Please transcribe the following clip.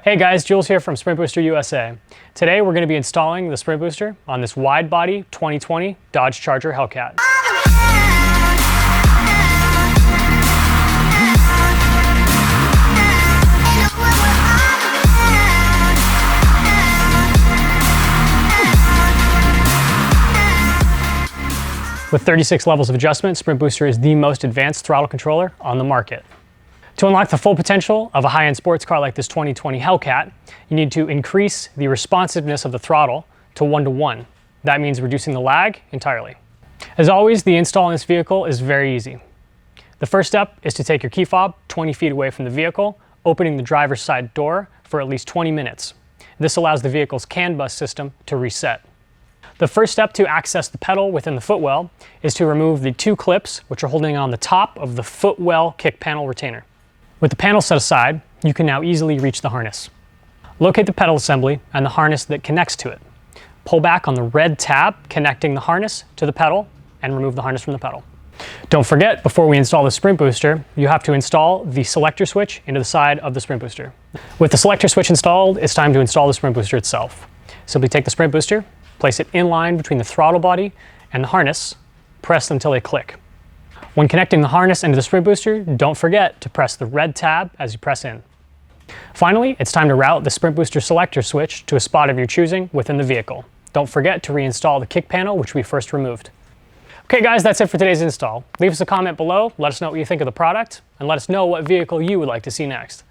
Hey guys, Jules here from Sprint Booster USA. Today we're going to be installing the Sprint Booster on this wide body 2020 Dodge Charger Hellcat. With 36 levels of adjustment, Sprint Booster is the most advanced throttle controller on the market. To unlock the full potential of a high-end sports car like this 2020 Hellcat, you need to increase the responsiveness of the throttle to 1:1. That means reducing the lag entirely. As always, the install in this vehicle is very easy. The first step is to take your key fob 20 feet away from the vehicle, opening the driver's side door for at least 20 minutes. This allows the vehicle's CAN bus system to reset. The first step to access the pedal within the footwell is to remove the two clips which are holding on the top of the footwell kick panel retainer. With the panel set aside, you can now easily reach the harness. Locate the pedal assembly and the harness that connects to it. Pull back on the red tab connecting the harness to the pedal and remove the harness from the pedal. Don't forget, before we install the Sprint Booster, you have to install the selector switch into the side of the Sprint Booster. With the selector switch installed, it's time to install the Sprint Booster itself. Simply take the Sprint Booster, place it in line between the throttle body and the harness, press until they click. When connecting the harness into the Sprint Booster, don't forget to press the red tab as you press in. Finally, it's time to route the Sprint Booster selector switch to a spot of your choosing within the vehicle. Don't forget to reinstall the kick panel, which we first removed. Okay guys, that's it for today's install. Leave us a comment below, let us know what you think of the product, and let us know what vehicle you would like to see next.